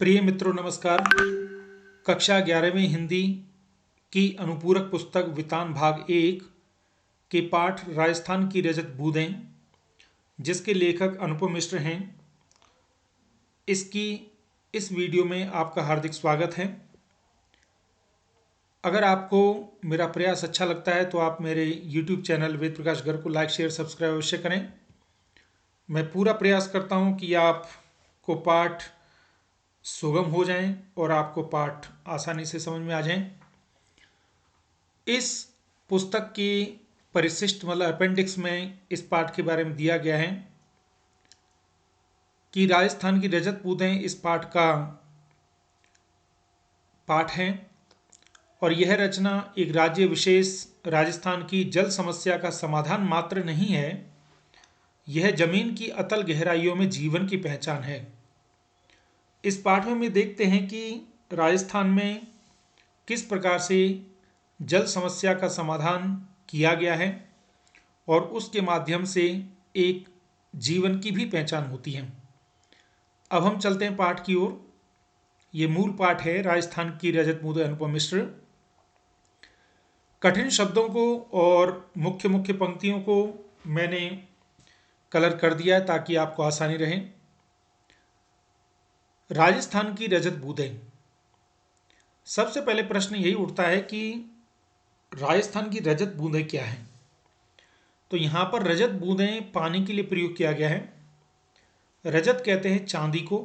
प्रिय मित्रों नमस्कार। कक्षा 11वीं हिंदी की अनुपूरक पुस्तक वितान भाग 1 के पाठ राजस्थान की रजत बूंदें, जिसके लेखक अनुपम मिश्र हैं, इसकी इस वीडियो में आपका हार्दिक स्वागत है। अगर आपको मेरा प्रयास अच्छा लगता है तो आप मेरे YouTube चैनल वेद प्रकाश घर को लाइक शेयर सब्सक्राइब अवश्य करें। मैं पूरा प्रयास करता हूं कि आपको पाठ सुगम हो जाएं और आपको पाठ आसानी से समझ में आ जाएं। इस पुस्तक की परिशिष्ट मतलब अपेंडिक्स में इस पाठ के बारे में दिया गया है कि राजस्थान की रजत बूंदें इस पाठ का पाठ है और यह रचना एक राज्य विशेष राजस्थान की जल समस्या का समाधान मात्र नहीं है, यह जमीन की अतल गहराइयों में जीवन की पहचान है। इस पाठ में देखते हैं कि राजस्थान में किस प्रकार से जल समस्या का समाधान किया गया है और उसके माध्यम से एक जीवन की भी पहचान होती है। अब हम चलते हैं पाठ की ओर। ये मूल पाठ है राजस्थान की रजत बूंदें अनुपम मिश्र। कठिन शब्दों को और मुख्य मुख्य पंक्तियों को मैंने कलर कर दिया है ताकि आपको आसानी रहे। राजस्थान की रजत बूंदें, सबसे पहले प्रश्न यही उठता है कि राजस्थान की रजत बूंदें क्या हैं। तो यहाँ पर रजत बूंदें पानी के लिए प्रयोग किया गया है। रजत कहते हैं चांदी को,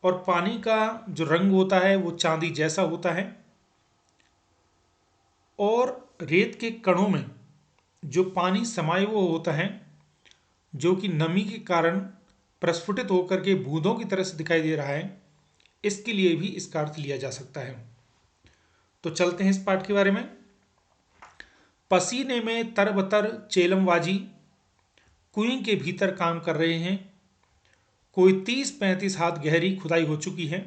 और पानी का जो रंग होता है वो चांदी जैसा होता है, और रेत के कणों में जो पानी समाया हुआ होता है, जो कि नमी के कारण प्रस्फुटित होकर के बूंदों की तरह से दिखाई दे रहा है, इसके लिए भी इसका अर्थ लिया जा सकता है। तो चलते हैं इस पाठ के बारे में। पसीने में तरबतर चेलमवाजी कुएं के भीतर काम कर रहे हैं। कोई 30-35 हाथ गहरी खुदाई हो चुकी है।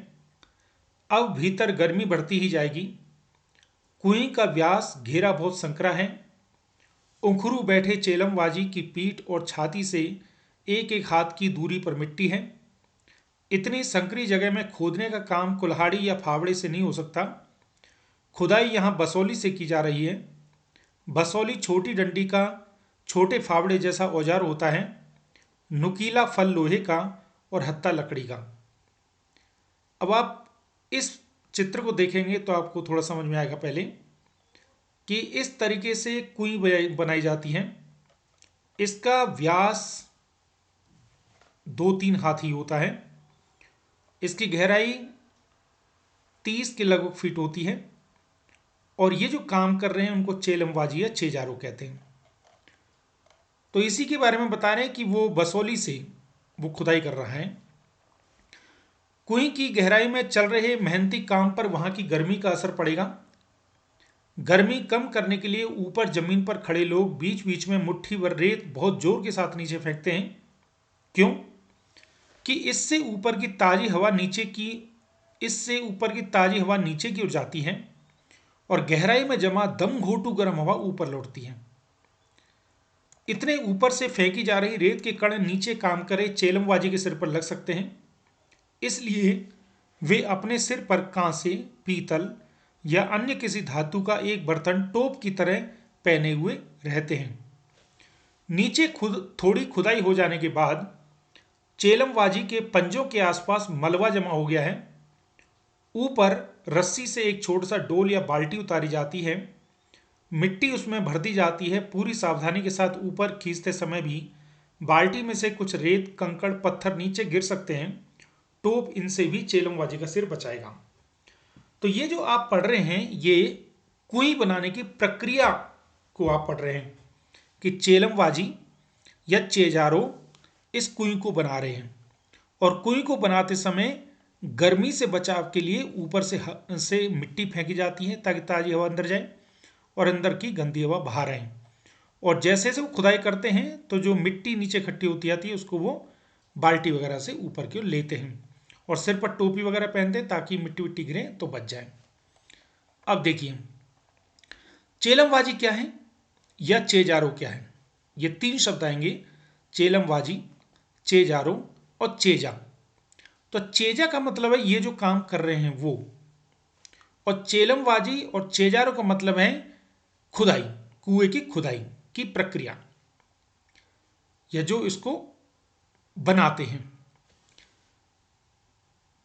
अब भीतर गर्मी बढ़ती ही जाएगी। कुएं का व्यास घेरा बहुत संकरा है। उखरू बैठे चेलमवाजी की पीठ और छाती से एक एक हाथ की दूरी पर मिट्टी है। इतनी संकरी जगह में खोदने का काम कुल्हाड़ी या फावड़े से नहीं हो सकता। खुदाई यहाँ बसौली से की जा रही है। बसौली छोटी डंडी का छोटे फावड़े जैसा औजार होता है, नुकीला फल लोहे का और हत्था लकड़ी का। अब आप इस चित्र को देखेंगे तो आपको थोड़ा समझ में आएगा पहले कि इस तरीके से कुएं बनाई जाती हैं। इसका व्यास 2-3 हाथ ही होता है। इसकी गहराई 30 के लगभग फीट होती है, और ये जो काम कर रहे हैं उनको चेलमवाजी या चेजारो कहते हैं। तो इसी के बारे में बता रहे हैं कि वो बसौली से वो खुदाई कर रहा है। कुएं की गहराई में चल रहे मेहनती काम पर वहां की गर्मी का असर पड़ेगा। गर्मी कम करने के लिए ऊपर जमीन पर खड़े लोग बीच बीच में मुट्ठी भर रेत बहुत जोर के साथ नीचे फेंकते हैं। क्यों? कि इससे ऊपर की ताजी हवा नीचे की ओर जाती है और गहराई में जमा दम घोटू गर्म हवा ऊपर लौटती है। इतने ऊपर से फेंकी जा रही रेत के कण नीचे काम करे चेलमवाजी के सिर पर लग सकते हैं, इसलिए वे अपने सिर पर कांसे, पीतल या अन्य किसी धातु का एक बर्तन टोप की तरह पहने हुए रहते हैं। नीचे थोड़ी खुदाई हो जाने के बाद चेलमवाजी के पंजों के आसपास मलबा जमा हो गया है। ऊपर रस्सी से एक छोटा सा डोल या बाल्टी उतारी जाती है। मिट्टी उसमें भर दी जाती है। पूरी सावधानी के साथ ऊपर खींचते समय भी बाल्टी में से कुछ रेत, कंकड़, पत्थर नीचे गिर सकते हैं। टोप इनसे भी चेलमवाजी का सिर बचाएगा। तो ये जो आप पढ़ रहे हैं, ये कुएं बनाने की प्रक्रिया को आप पढ़ रहे हैं कि चेलमवाजी या चेजारो इस कुएं को बना रहे हैं, और कुएं को बनाते समय गर्मी से बचाव के लिए ऊपर से मिट्टी फेंकी जाती है ताकि ताजी हवा अंदर जाए और अंदर की गंदी हवा बाहर आए। और जैसे जैसे वो खुदाई करते हैं तो जो मिट्टी नीचे इकट्ठी होती आती है उसको वो बाल्टी वगैरह से ऊपर की ओर लेते हैं, और सिर पर टोपी वगैरह पहनते हैं ताकि मिट्टी विट्टी गिरे तो बच जाए। अब देखिए चेलमवाजी क्या है या चेजारो क्या है। ये 3 शब्द आएंगे, चेलमवाजी, चेजारो और चेजा। तो चेजा का मतलब है ये जो काम कर रहे हैं वो, और चेलमवाजी और चेजारो का मतलब है खुदाई, कुएं की खुदाई की प्रक्रिया, या जो इसको बनाते हैं।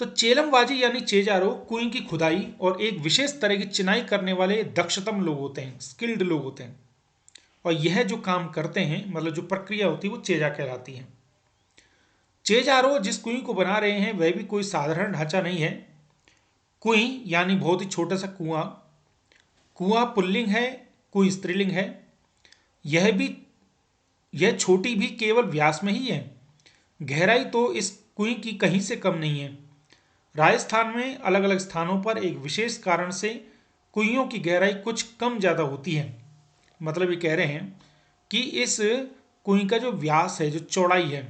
तो चेलमवाजी यानी चेजारो कुएं की खुदाई और एक विशेष तरह की चिनाई करने वाले दक्षतम लोग होते हैं, स्किल्ड लोग होते हैं, और यह जो काम करते हैं, मतलब जो प्रक्रिया होती है वो चेजा कहलाती है। चेजारो जिस कुएं को बना रहे हैं वह भी कोई साधारण ढांचा नहीं है। कुएं यानी बहुत ही छोटा सा कुआं, कुआं पुल्लिंग है, कुएं स्त्रीलिंग है। यह भी यह छोटी भी केवल व्यास में ही है, गहराई तो इस कुएं की कहीं से कम नहीं है। राजस्थान में अलग अलग स्थानों पर एक विशेष कारण से कुइयों की गहराई कुछ कम ज़्यादा होती है। मतलब ये कह रहे हैं कि इस कुएं का जो व्यास है, जो चौड़ाई है,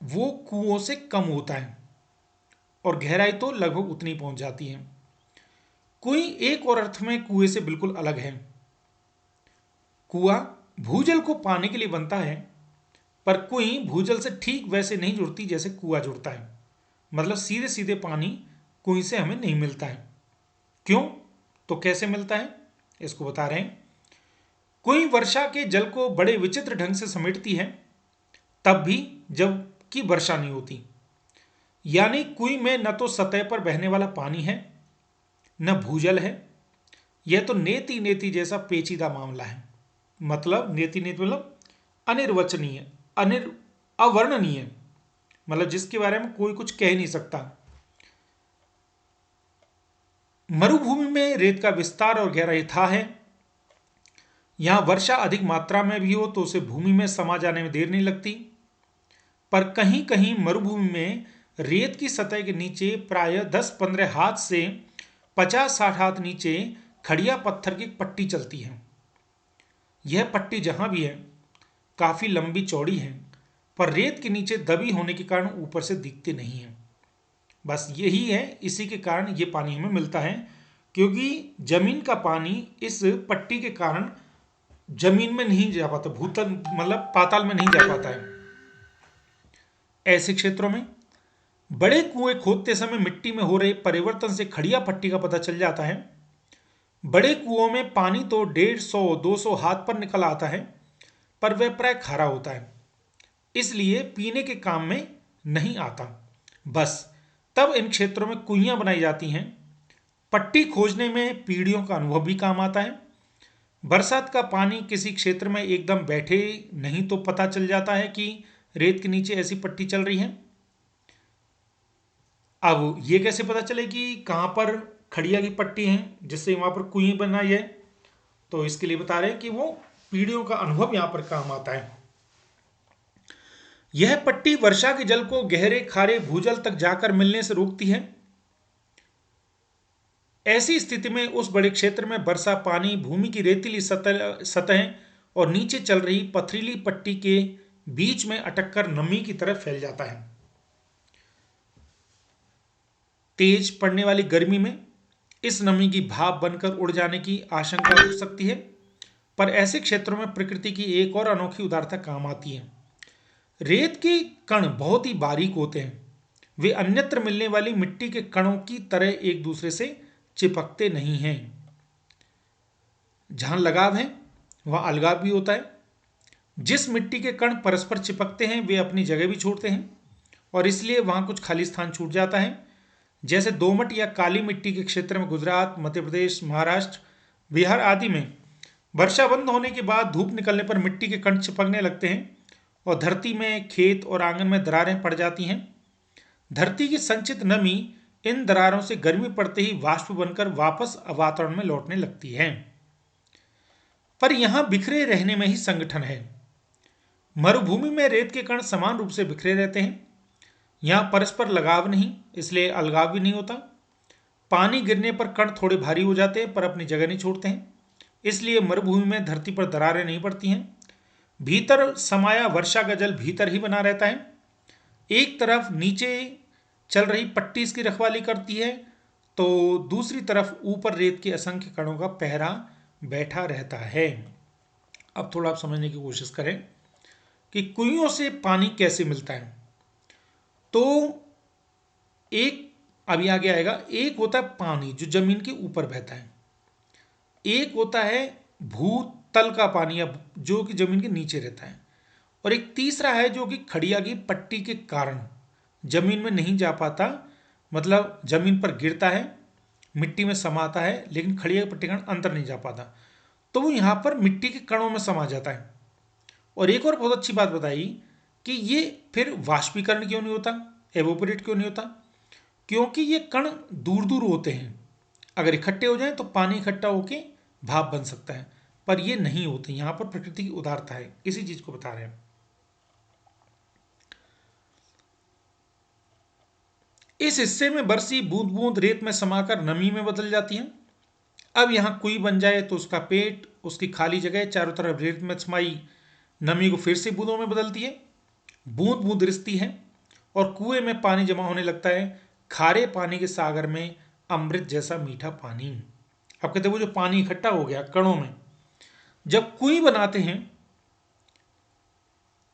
वो कुओं से कम होता है और गहराई तो लगभग उतनी पहुंच जाती है। कुएं एक और अर्थ में कुएं से बिल्कुल अलग है। कुआं भूजल को पाने के लिए बनता है, पर कुएं भूजल से ठीक वैसे नहीं जुड़ती जैसे कुआं जुड़ता है। मतलब सीधे सीधे पानी कुएं से हमें नहीं मिलता है। क्यों? तो कैसे मिलता है इसको बता रहे हैं। कुएं वर्षा के जल को बड़े विचित्र ढंग से समेटती है, तब भी जबकि वर्षा नहीं होती। यानी कुएं में न तो सतह पर बहने वाला पानी है, न भूजल है। यह तो नेति नेति जैसा पेचीदा मामला है। मतलब नेति नेति मतलब अनिर्वचनीय, अवर्णनीय, मतलब जिसके बारे में कोई कुछ कह नहीं सकता। मरुभूमि में रेत का विस्तार और गहराई था है। यहां वर्षा अधिक मात्रा में भी हो तो उसे भूमि में समा जाने में देर नहीं लगती, पर कहीं कहीं मरुभूमि में रेत की सतह के नीचे प्राय 10-15 हाथ से 50-60 हाथ नीचे खड़िया पत्थर की पट्टी चलती है। यह पट्टी जहां भी है काफी लंबी चौड़ी है, पर रेत के नीचे दबी होने के कारण ऊपर से दिखती नहीं है। बस यही है, इसी के कारण ये पानी हमें मिलता है, क्योंकि जमीन का पानी इस पट्टी के कारण जमीन में नहीं जा पाता, भूतल मतलब पाताल में नहीं जा पाता है। ऐसे क्षेत्रों में बड़े कुएं खोदते समय मिट्टी में हो रहे परिवर्तन से खड़िया पट्टी का पता चल जाता है। बड़े कुओं में पानी तो 150-200 हाथ पर निकल आता है, पर वह प्राय खारा होता है, इसलिए पीने के काम में नहीं आता। बस तब इन क्षेत्रों में कुइयां बनाई जाती हैं। पट्टी खोजने में पीढ़ियों का अनुभव भी काम आता है। बरसात का पानी किसी क्षेत्र में एकदम बैठे नहीं तो पता चल जाता है कि रेत के नीचे ऐसी पट्टी चल रही है। अब ये कैसे पता चले कि कहाँ पर खड़िया की पट्टी है जिससे वहां पर कुएं बनाई है? तो इसके लिए बता रहे हैं कि वो पीढ़ियों का अनुभव यहां पर काम आता है। यह पट्टी वर्षा के जल को गहरे खारे भूजल तक जाकर मिलने से रोकती है। ऐसी स्थिति में उस बड़े क्षेत्र में वर्षा पानी भूमि की रेतीली सतह और नीचे चल रही पथरीली पट्टी के बीच में अटककर नमी की तरफ फैल जाता है। तेज पड़ने वाली गर्मी में इस नमी की भाप बनकर उड़ जाने की आशंका हो सकती है, पर ऐसे क्षेत्रों में प्रकृति की एक और अनोखी उदारता काम आती है। रेत के कण बहुत ही बारीक होते हैं। वे अन्यत्र मिलने वाली मिट्टी के कणों की तरह एक दूसरे से चिपकते नहीं हैं। जहां लगाव है वहां अलगाव भी होता है। जिस मिट्टी के कण परस्पर चिपकते हैं वे अपनी जगह भी छोड़ते हैं, और इसलिए वहां कुछ खाली स्थान छूट जाता है। जैसे दोमट या काली मिट्टी के क्षेत्र में गुजरात, मध्य प्रदेश, महाराष्ट्र, बिहार आदि में वर्षा बंद होने के बाद धूप निकलने पर मिट्टी के कण चिपकने लगते हैं और धरती में, खेत और आंगन में दरारें पड़ जाती हैं। धरती की संचित नमी इन दरारों से गर्मी पड़ते ही वाष्प बनकर वापस वातावरण में लौटने लगती है। पर यहां बिखरे रहने में ही संगठन है। मरुभूमि में रेत के कण समान रूप से बिखरे रहते हैं। यहां परस्पर लगाव नहीं, इसलिए अलगाव भी नहीं होता। पानी गिरने पर कण थोड़े भारी हो जाते हैं पर अपनी जगह नहीं छोड़ते हैं, इसलिए मरुभूमि में धरती पर दरारें नहीं पड़ती हैं। भीतर समाया वर्षा का जल भीतर ही बना रहता है। एक तरफ नीचे चल रही पट्टी इसकी रखवाली करती है, तो दूसरी तरफ ऊपर रेत के असंख्य कणों का पहरा बैठा रहता है। अब थोड़ा आप समझने की कोशिश करें कि कुइयों से पानी कैसे मिलता है। तो एक अभी आगे आएगा, एक होता है पानी जो जमीन के ऊपर बहता है, एक होता है भूतल का पानी या जो कि जमीन के नीचे रहता है, और एक तीसरा है जो कि खड़िया की पट्टी के कारण जमीन में नहीं जा पाता, मतलब जमीन पर गिरता है, मिट्टी में समाता है, लेकिन खड़िया की पट्टी के कारण अंदर नहीं जा पाता, तो वो यहाँ पर मिट्टी के कणों में समा जाता है। और एक और बहुत अच्छी बात बताई कि ये फिर वाष्पीकरण क्यों नहीं होता, एवोपरेट क्यों नहीं होता, क्योंकि ये कण दूर दूर होते हैं, अगर इकट्ठे हो जाएं तो पानी इकट्ठा होके भाप बन सकता है, पर ये नहीं होते। यहाँ पर प्रकृति की उदारता है, इसी चीज को बता रहे हैं। इस हिस्से में बरसी बूंद बूंद रेत में समाकर नमी में बदल जाती है। अब यहाँ कुई बन जाए तो उसका पेट, उसकी खाली जगह चारों तरफ रेत में समाई नमी को फिर से बूंदों में बदलती है, बूंद बूंद रिसती है और कुएं में पानी जमा होने लगता है, खारे पानी के सागर में अमृत जैसा मीठा पानी। अब कहते हैं वो जो पानी इकट्ठा हो गया कणों में, जब कुएं बनाते हैं,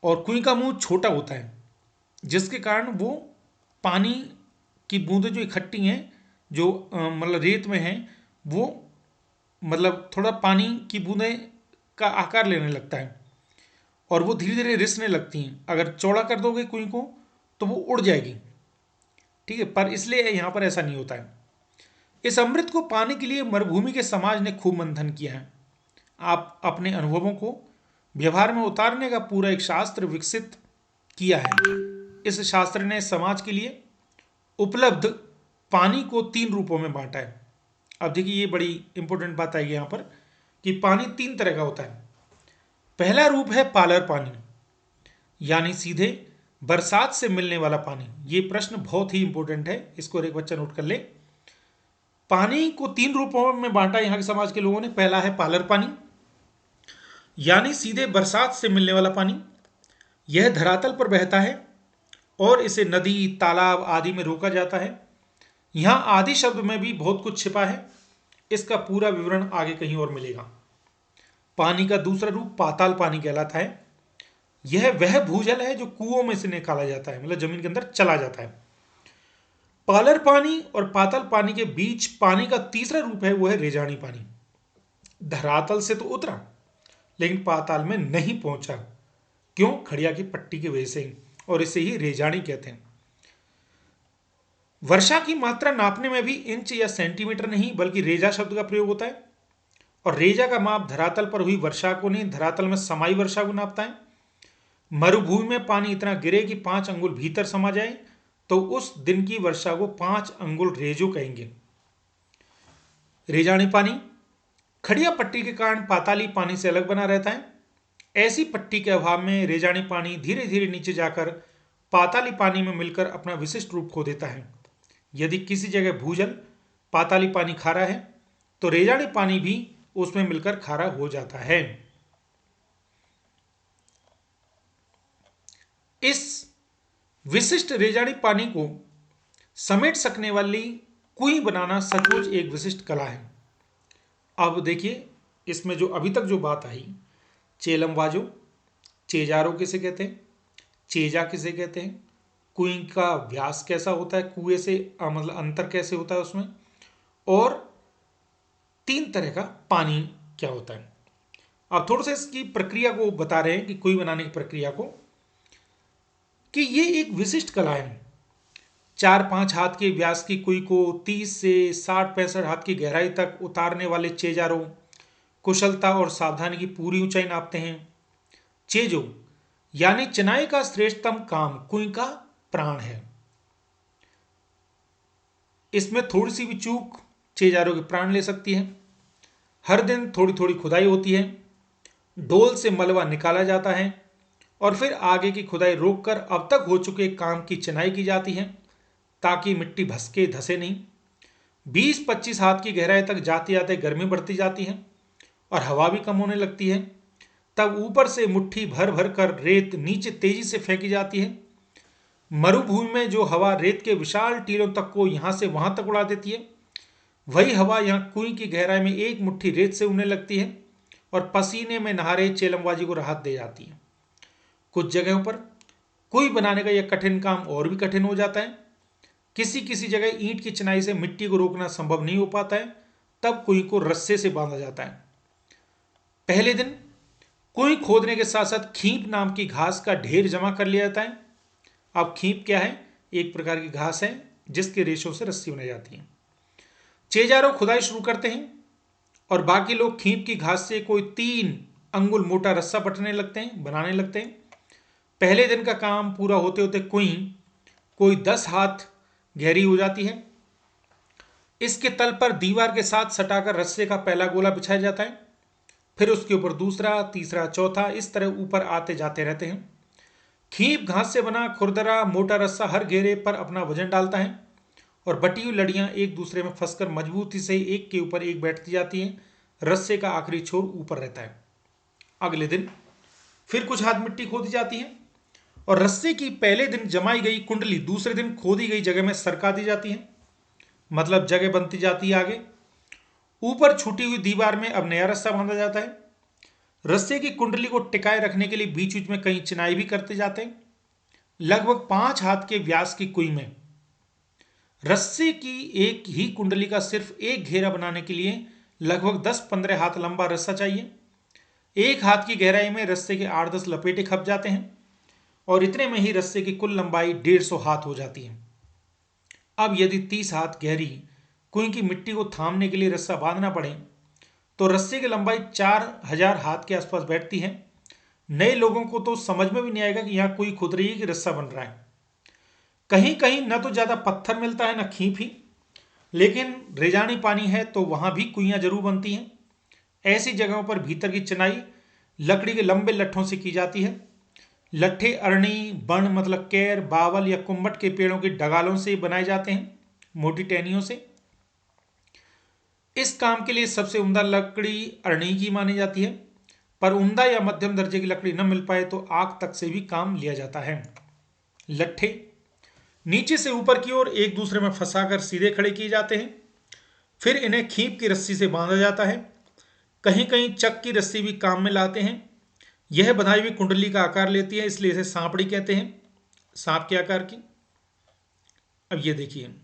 और कुएं का मुंह छोटा होता है जिसके कारण वो पानी की बूंदें जो इकट्ठी हैं, जो मतलब रेत में हैं, वो मतलब थोड़ा पानी की बूंदें का आकार लेने लगता है और वो धीरे धीरे रिसने लगती हैं। अगर चौड़ा कर दोगे कुएं को तो वो उड़ जाएगी, ठीक है, पर इसलिए यहाँ पर ऐसा नहीं होता है। इस अमृत को पाने के लिए मरुभूमि के समाज ने खूब मंथन किया है। आप अपने अनुभवों को व्यवहार में उतारने का पूरा एक शास्त्र विकसित किया है। इस शास्त्र ने समाज के लिए उपलब्ध पानी को 3 रूपों में बांटा है। अब देखिए ये बड़ी इंपॉर्टेंट बात आएगी यहाँ पर कि पानी 3 तरह का होता है। पहला रूप है पालर पानी, यानी सीधे बरसात से मिलने वाला पानी। ये प्रश्न बहुत ही इंपॉर्टेंट है, इसको एक बच्चा नोट कर ले। पानी को 3 रूपों में बांटा यहाँ के समाज के लोगों ने। पहला है पालर पानी, यानी सीधे बरसात से मिलने वाला पानी। यह धरातल पर बहता है और इसे नदी, तालाब आदि में रोका जाता है। यहाँ आदि शब्द में भी बहुत कुछ छिपा है, इसका पूरा विवरण आगे कहीं और मिलेगा। पानी का दूसरा रूप पाताल पानी कहलाता है। यह वह भूजल है जो कुओं में से निकाला जाता है, मतलब जमीन के अंदर चला जाता है। पालर पानी और पाताल पानी के बीच पानी का तीसरा रूप है, वो है रेजानी पानी। धरातल से तो उतरा लेकिन पाताल में नहीं पहुंचा, क्यों? खड़िया की पट्टी की वजह से, और इसे ही रेजानी कहते हैं। वर्षा की मात्रा नापने में भी इंच या सेंटीमीटर नहीं बल्कि रेजा शब्द का प्रयोग होता है, और रेजा का माप धरातल पर हुई वर्षा को नहीं, धरातल में समाई वर्षा को नापता है। मरुभूमि में पानी इतना गिरे कि 5 अंगुल भीतर समा जाए तो उस दिन की वर्षा को 5 अंगुल रेजो कहेंगे। रेजानी पानी खड़िया पट्टी के कारण पाताली पानी से अलग बना रहता है। ऐसी पट्टी के अभाव में रेजानी पानी धीरे धीरे नीचे जाकर पाताली पानी में मिलकर अपना विशिष्ट रूप खो देता है। यदि किसी जगह भूजल पाताली पानी खारा है तो रेजानी पानी भी उसमें मिलकर खारा हो जाता है। इस विशिष्ट रेजानी पानी को समेट सकने वाली कुई बनाना सचमुच एक विशिष्ट कला है। अब देखिए इसमें जो अभी तक जो बात आई, चेलम वाजो, चेजारो किसे कहते हैं, चेजा किसे कहते हैं, कुएं का व्यास कैसा होता है, कुएं से मतलब अंतर कैसे होता है उसमें, और 3 तरह का पानी क्या होता है। अब थोड़ा सा इसकी प्रक्रिया को बता रहे हैं कि कुएं बनाने की प्रक्रिया को, कि ये एक विशिष्ट कला है। 4-5 हाथ के व्यास की कुई को 30 से 60-65 हाथ की गहराई तक उतारने वाले चेजारो कुशलता और सावधानी की पूरी ऊंचाई नापते हैं। चेजो यानी चिनाई का श्रेष्ठतम काम कुई का प्राण है। इसमें थोड़ी सी भी चूक चेजारो के प्राण ले सकती है। हर दिन थोड़ी थोड़ी खुदाई होती है, डोल से मलबा निकाला जाता है और फिर आगे की खुदाई रोककर अब तक हो चुके काम की चिनाई की जाती है ताकि मिट्टी भसके धसे नहीं। 20-25 हाथ की गहराई तक जाते जाते गर्मी बढ़ती जाती है और हवा भी कम होने लगती है। तब ऊपर से मुट्ठी भर भर कर रेत नीचे तेजी से फेंकी जाती है। मरुभूमि में जो हवा रेत के विशाल टीलों तक को यहां से वहां तक उड़ा देती है, वही हवा यहाँ कुएं की गहराई में एक मुट्ठी रेत से उड़ने लगती है और पसीने में नहा रहे चेलमबाजी को राहत दे जाती है। कुछ जगहों पर कुएं बनाने का यह कठिन काम और भी कठिन हो जाता है। किसी किसी जगह ईंट की चिनाई से मिट्टी को रोकना संभव नहीं हो पाता है, तब कुएं को रस्से से बांधा जाता है। पहले दिन कुएं खोदने के साथ साथ खींप नाम की घास का ढेर जमा कर लिया जाता है। अब खींप क्या है? एक प्रकार की घास है जिसके रेशों से रस्सी बनाई जाती है। चेजारो खुदाई शुरू करते हैं और बाकी लोग खींप की घास से कोई 3 अंगुल मोटा रस्सा बनाने लगते हैं। पहले दिन का काम पूरा होते होते कुएं कोई 10 हाथ गहरी हो जाती है। इसके तल पर दीवार के साथ सटाकर रस्से का पहला गोला बिछाया जाता है, फिर उसके ऊपर दूसरा, तीसरा, चौथा, इस तरह ऊपर आते जाते रहते हैं। खींप घास से बना खुरदरा मोटा रस्सा हर घेरे पर अपना वजन डालता है और बटी हुई लड़ियां एक दूसरे में फंसकर मजबूती से एक के ऊपर एक बैठती जाती हैं। रस्से का आखिरी छोर ऊपर रहता है। अगले दिन फिर कुछ हाथ मिट्टी खोदी जाती है और रस्से की पहले दिन जमाई गई कुंडली दूसरे दिन खोदी गई जगह में सरका दी जाती है, मतलब जगह बनती जाती है आगे। ऊपर छूटी हुई दीवार में अब नया रस्सा बांधा जाता है। रस्से की कुंडली को टिकाए रखने के लिए बीच बीच में कहीं चिनाई भी करते जाते हैं। लगभग 5 हाथ के व्यास की कुई में रस्से की एक ही कुंडली का सिर्फ एक घेरा बनाने के लिए लगभग 10-15 हाथ लंबा रस्सा चाहिए। 1 हाथ की गहराई में रस्से के 8-10 लपेटे खप जाते हैं और इतने में ही रस्से की कुल लंबाई 150 हाथ हो जाती है। अब यदि 30 हाथ गहरी कुएं की मिट्टी को थामने के लिए रस्सा बांधना पड़े तो रस्से की लंबाई 4000 हाथ के आसपास बैठती है। नए लोगों को तो समझ में भी नहीं आएगा कि यहां कोई खुद रही है कि रस्सा बन रहा है। कहीं कहीं न तो ज्यादा पत्थर मिलता है न खींप ही, लेकिन रेजानी पानी है तो वहां भी कुइयां जरूर बनती हैं। ऐसी जगहों पर भीतर की चिनाई लकड़ी के लंबे लट्ठों से की जाती है। लट्ठे अरणी, बण मतलब केर, बावल या कुम्मट के पेड़ों की डगालों से बनाए जाते हैं, मोटी टहनियों से। इस काम के लिए सबसे उम्दा लकड़ी अरणी की मानी जाती है, पर उम्दा या मध्यम दर्जे की लकड़ी न मिल पाए तो आग तक से भी काम लिया जाता है। लट्ठे नीचे से ऊपर की ओर एक दूसरे में फंसाकर सीधे खड़े किए जाते हैं, फिर इन्हें खींप की रस्सी से बांधा जाता है। कहीं कहीं चक की रस्सी भी काम में लाते हैं। यह बंधाई हुई कुंडली का आकार लेती है, इसलिए इसे सांपड़ी कहते हैं, सांप के आकार की। अब ये देखिए,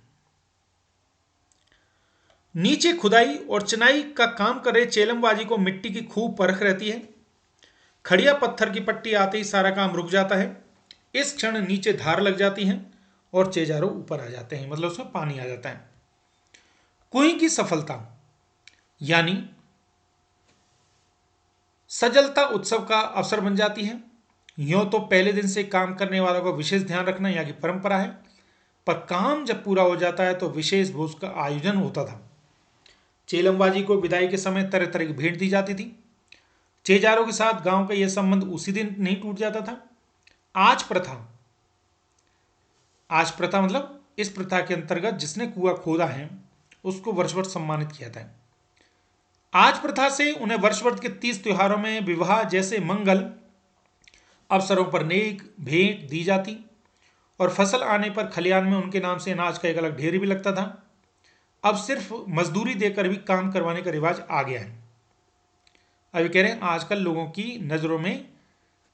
नीचे खुदाई और चिनाई का काम कर रहे चेलमबाजी को मिट्टी की खूब परख रहती है। खड़िया पत्थर की पट्टी आते ही सारा काम रुक जाता है। इस क्षण नीचे धार लग जाती है और चेजारो ऊपर आ जाते हैं, मतलब उसमें पानी आ जाता है। कुएं की सफलता यानी सजलता उत्सव का अवसर बन जाती है। यूं तो पहले दिन से काम करने वालों का विशेष ध्यान रखना यहाँ की परंपरा है, पर काम जब पूरा हो जाता है तो विशेष भोज का आयोजन होता था। चेलमबाजी को विदाई के समय तरह तरह की भेंट दी जाती थी। चेजारों के साथ गांव का यह संबंध उसी दिन नहीं टूट जाता था। आज प्रथा, आज प्रथा मतलब इस प्रथा के अंतर्गत जिसने कुआं खोदा है उसको वर्षभर सम्मानित किया था। आज प्रथा से उन्हें वर्षभर के 30 त्योहारों में विवाह जैसे मंगल अवसरों पर नेक भेंट दी जाती और फसल आने पर खलियान में उनके नाम से अनाज का एक अलग ढेर भी लगता था। अब सिर्फ मजदूरी देकर भी काम करवाने का रिवाज आ गया है। अभी कह रहे हैं आजकल लोगों की नज़रों में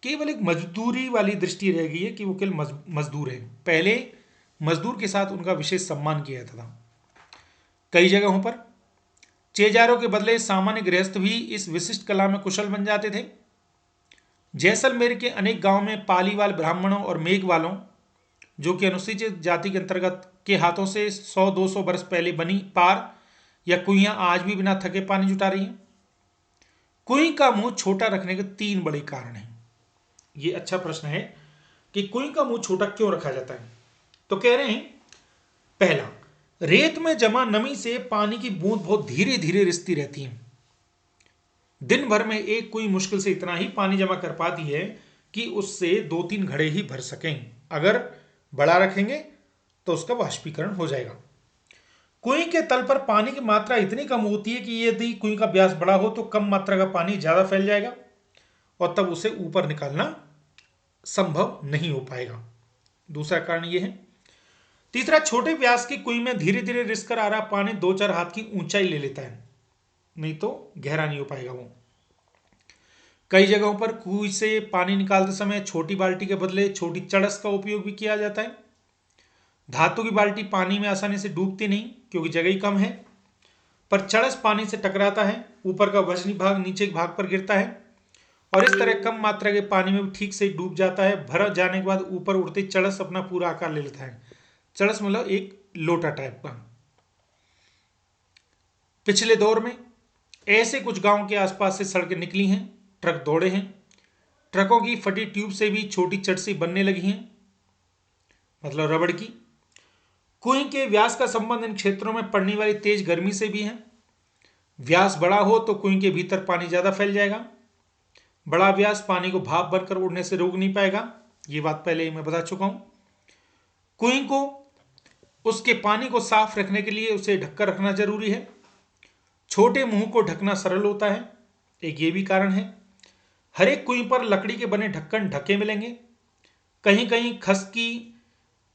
केवल एक मजदूरी वाली दृष्टि रह गई है कि वो केवल मजदूर है। पहले मजदूर के साथ उनका विशेष सम्मान किया जाता था। कई जगहों पर चेजारों के बदले सामान्य गृहस्थ भी इस विशिष्ट कला में कुशल बन जाते थे। जैसलमेर के अनेक गांवों में पालीवाल ब्राह्मणों और मेघ वालों, जो कि अनुसूचित जाति के अंतर्गत के हाथों से 100-200 वर्ष पहले बनी पार या कुइयां आज भी बिना थके पानी जुटा रही हैं। कुएं का मुंह छोटा रखने के 3 बड़े कारण हैं। ये अच्छा प्रश्न है कि कुएं का मुंह छोटा क्यों रखा जाता है। तो कह रहे हैं, पहला, रेत में जमा नमी से पानी की बूंद बहुत धीरे धीरे रिसती रहती है। दिन भर में एक कुएं मुश्किल से इतना ही पानी जमा कर पाती है कि उससे 2-3 घड़े ही भर सकें। अगर बड़ा रखेंगे तो उसका वाष्पीकरण हो जाएगा। कुएं के तल पर पानी की मात्रा इतनी कम होती है कि यदि कुएं का व्यास बड़ा हो तो कम मात्रा का पानी ज्यादा फैल जाएगा और तब उसे ऊपर निकालना संभव नहीं हो पाएगा। दूसरा कारण यह है। तीसरा, छोटे व्यास की कुएं में धीरे धीरे रिस कर आ रहा पानी 2-4 हाथ की ऊंचाई ले लेता है, नहीं तो गहरा नहीं हो पाएगा वो। कई जगहों पर कुएं से पानी निकालते समय छोटी बाल्टी के बदले छोटी चड़स का उपयोग भी किया जाता है। धातु की बाल्टी पानी में आसानी से डूबती नहीं क्योंकि जगह ही कम है, पर चड़स पानी से टकराता है, ऊपर का वजनी भाग नीचे के भाग पर गिरता है और इस तरह कम मात्रा के पानी में भी ठीक से डूब जाता है। भर जाने के बाद ऊपर उड़ते चड़स अपना पूरा आकार ले लेता है। चड़स मतलब एक लोटा टाइप का। पिछले दौर में ऐसे कुछ गांव के आसपास से सड़कें निकली हैं, ट्रक दौड़े हैं, ट्रकों की फटी ट्यूब से भी छोटी चटसी बनने लगी हैं, मतलब रबड़ की। कुएं के व्यास का संबंध इन क्षेत्रों में पड़ने वाली तेज गर्मी से भी है। व्यास बड़ा हो तो कुएं के भीतर पानी ज्यादा फैल जाएगा। बड़ा व्यास पानी को भाप बनकर उड़ने से रोक नहीं पाएगा, ये बात पहले ही मैं बता चुका हूं। कुएं को उसके पानी को साफ रखने के लिए उसे ढककर रखना जरूरी है। छोटे मुंह को ढकना सरल होता है, एक ये भी कारण है। हर एक कुएं पर लकड़ी के बने ढक्कन ढके मिलेंगे। कहीं कहीं खस की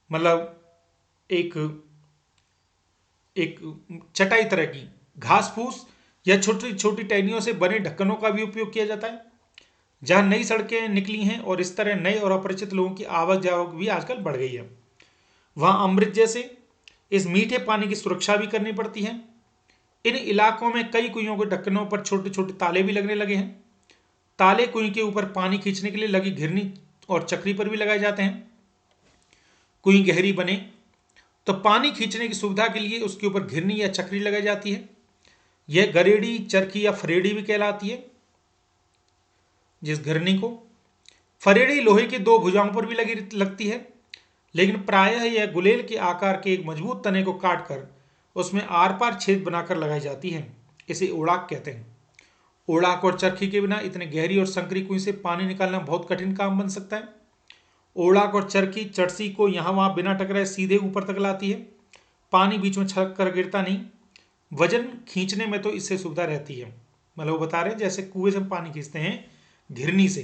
मतलब एक एक चटाई तरह की घास फूस या छोटी छोटी टहनियों से बने ढक्कनों का भी उपयोग किया जाता है। जहां नई सड़कें निकली हैं और इस तरह नए और अपरिचित लोगों की आवक जावक भी आजकल बढ़ गई है, वहां अमृत जैसे इस मीठे पानी की सुरक्षा भी करनी पड़ती है। इन इलाकों में कई कुइयों के ढक्कनों पर छोटे छोटे ताले भी लगने लगे हैं। ताले कुएं के ऊपर पानी खींचने के लिए लगी घिरनी और चक्री पर भी लगाए जाते हैं। कुएं गहरी बने तो पानी खींचने की सुविधा के लिए उसके ऊपर घिरनी या चक्री लगाई जाती है। यह गरेड़ी, चरखी या फरेड़ी भी कहलाती है। जिस घिरनी को फरेड़ी लोहे की दो भुजाओं पर भी लगी लगती है, लेकिन प्रायः यह गुलेल के आकार के एक मजबूत तने को काटकर उसमें आर पार छेद बनाकर लगाई जाती है। इसे ओड़ाक कहते हैं। ओड़ाक और चरखी के बिना इतने गहरी और संकरी कुएं से पानी निकालना बहुत कठिन काम बन सकता है। ओड़ाक और चरखी चटसी को यहां वहां बिना टकराए सीधे ऊपर तक लाती है। पानी बीच में छलक कर गिरता नहीं। वजन खींचने में तो इससे सुविधा रहती है। मतलब वो बता रहे हैं जैसे कुएं से पानी खींचते हैं घिरनी से,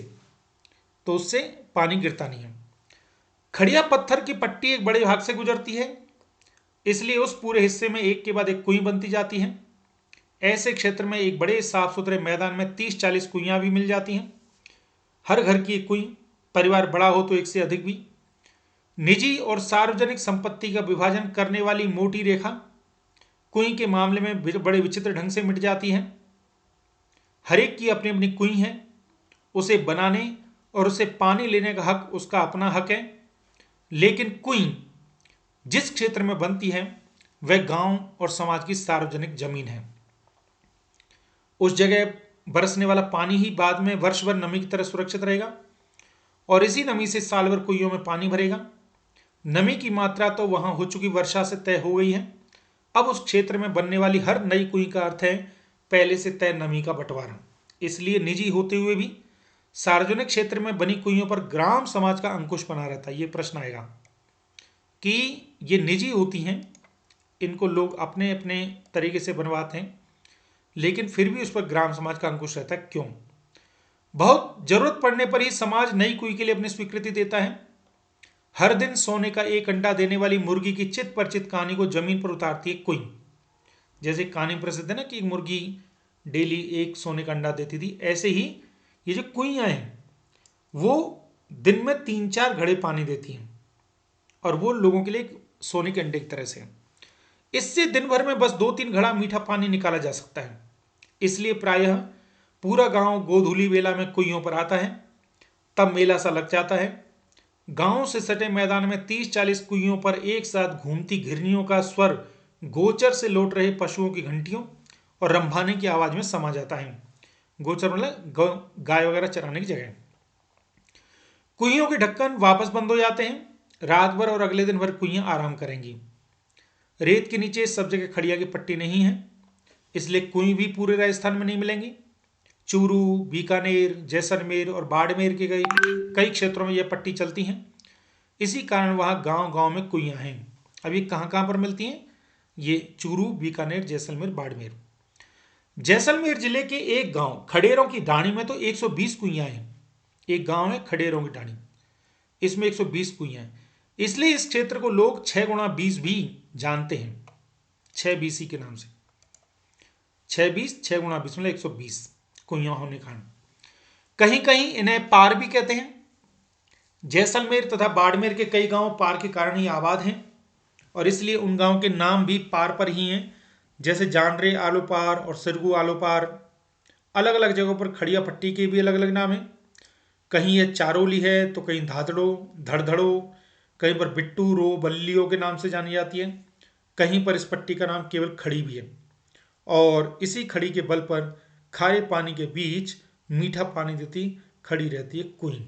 तो उससे पानी गिरता नहीं है। खड़िया पत्थर की पट्टी एक बड़े भाग से गुजरती है, इसलिए उस पूरे हिस्से में एक के बाद एक कुएं बनती जाती हैं। ऐसे क्षेत्र में एक बड़े साफ सुथरे मैदान में 30-40 कुइयां भी मिल जाती हैं। हर घर की एक कुई, परिवार बड़ा हो तो एक से अधिक भी। निजी और सार्वजनिक संपत्ति का विभाजन करने वाली मोटी रेखा कुई के मामले में बड़े विचित्र ढंग से मिट जाती है। हर एक की अपनी अपनी कुई है, उसे बनाने और उसे पानी लेने का हक उसका अपना हक है। लेकिन कुई जिस क्षेत्र में बनती है वह गांव और समाज की सार्वजनिक जमीन है। उस जगह बरसने वाला पानी ही बाद में वर्ष भर नमी की तरह सुरक्षित रहेगा और इसी नमी से साल भर कुइयों में पानी भरेगा। नमी की मात्रा तो वहां हो चुकी वर्षा से तय हो गई है। अब उस क्षेत्र में बनने वाली हर नई कुई का अर्थ है पहले से तय नमी का बंटवारा। इसलिए निजी होते हुए भी सार्वजनिक क्षेत्र में बनी कुइयों पर ग्राम समाज का अंकुश बना रहता है। ये प्रश्न आएगा कि ये निजी होती हैं, इनको लोग अपने अपने तरीके से बनवाते हैं, लेकिन फिर भी उस पर ग्राम समाज का अंकुश रहता है। क्यों? बहुत जरूरत पड़ने पर ही समाज नई कुई के लिए अपनी स्वीकृति देता है। हर दिन सोने का एक अंडा देने वाली मुर्गी की चित परिचित कहानी को जमीन पर उतारती है कुई। जैसे कहानी प्रसिद्ध है ना कि एक मुर्गी डेली एक सोने का अंडा देती थी, ऐसे ही ये जो कुइयां हैं वो दिन में 3-4 घड़े पानी देती हैं और वो लोगों के लिए सोने के अंडे की तरह से। इससे दिन भर में बस 2-3 घड़ा मीठा पानी निकाला जा सकता है। इसलिए प्रायः पूरा गांव गोधूली बेला में कुइयों पर आता है। तब मेला सा लग जाता है। गांव से सटे मैदान में 30-40 कुइयों पर एक साथ घूमती घिरनियों का स्वर गोचर से लौट रहे पशुओं की घंटियों और रंभाने की आवाज में समा जाता है। गोचर मतलब गाय वगैरह चराने की जगह। कुइयों के ढक्कन वापस बंद हो जाते हैं। रात भर और अगले दिन भर कुइयां आराम करेंगी। रेत के नीचे सब जगह खड़िया की पट्टी नहीं है, इसलिए कुई भी पूरे राजस्थान में नहीं मिलेंगी। चूरू, बीकानेर, जैसलमेर और बाड़मेर के कई क्षेत्रों में यह पट्टी चलती हैं। इसी कारण वहां गांव गांव में कुइयां हैं। अब ये कहां कहां पर मिलती हैं? ये चूरू, बीकानेर, जैसलमेर, बाड़मेर। जैसलमेर जिले के एक गांव खडेरों की डाणी में तो 120 कुइयां हैं। एक गांव है खडेरों की डाणी, इसमें 120 कुइयां हैं। इसलिए इस क्षेत्र को लोग 6x20 भी जानते हैं, 6 BC के नाम से। 6-20, 6x20 मतलब 120 कुइयां होने के कारण कहीं कहीं इन्हें पार भी कहते हैं। जैसलमेर तथा बाड़मेर के कई गांव पार के कारण ही आबाद हैं। और इसलिए उन गांव के नाम भी पार पर ही हैं, जैसे जानरे आलो पार और सिरगू आलो पार। अलग अलग जगहों पर खड़िया पट्टी के भी अलग अलग नाम हैं। कहीं ये चारोली है तो कहीं धादड़ो, धड़धड़ो, कहीं पर बिट्टू रो बल्लियों के नाम से जानी जाती है। कहीं पर इस पट्टी का नाम केवल खड़ी भी है। और इसी खड़ी के बल पर खारे पानी के बीच मीठा पानी देती खड़ी रहती है कुई।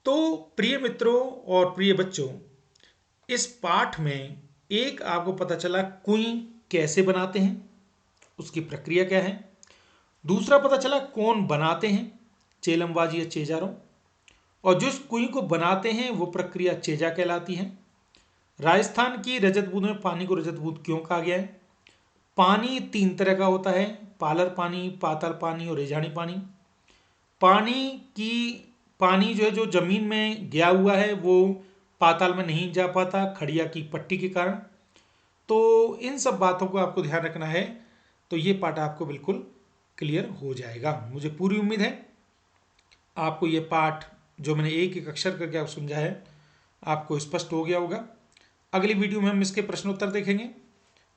तो प्रिय मित्रों और प्रिय बच्चों, इस पाठ में एक आपको पता चला कुई कैसे बनाते हैं, उसकी प्रक्रिया क्या है। दूसरा पता चला कौन बनाते हैं, चेलमबाजी या चेजारों। और जिस कुई को बनाते हैं वो प्रक्रिया चेजा कहलाती है। राजस्थान की रजत बूंद में पानी को रजत बूंद क्यों कहा गया है। पानी तीन तरह का होता है, पालर पानी, पाताल पानी और रेजानी पानी। पानी की पानी जो है जो जमीन में गया हुआ है वो पाताल में नहीं जा पाता खड़िया की पट्टी के कारण। तो इन सब बातों को आपको ध्यान रखना है, तो ये पाठ आपको बिल्कुल क्लियर हो जाएगा। मुझे पूरी उम्मीद है आपको ये पाठ जो मैंने एक एक अक्षर करके आपको समझा है आपको स्पष्ट हो गया होगा। अगली वीडियो में हम इसके प्रश्नोत्तर देखेंगे।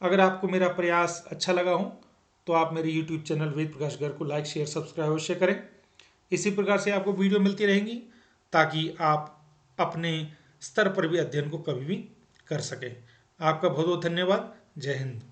अगर आपको मेरा प्रयास अच्छा लगा हो तो आप मेरे YouTube चैनल वेद प्रकाश घर को लाइक शेयर सब्सक्राइब अवश्य करें। इसी प्रकार से आपको वीडियो मिलती रहेंगी ताकि आप अपने स्तर पर भी अध्ययन को कभी भी कर सकें। आपका बहुत बहुत धन्यवाद। जय हिंद।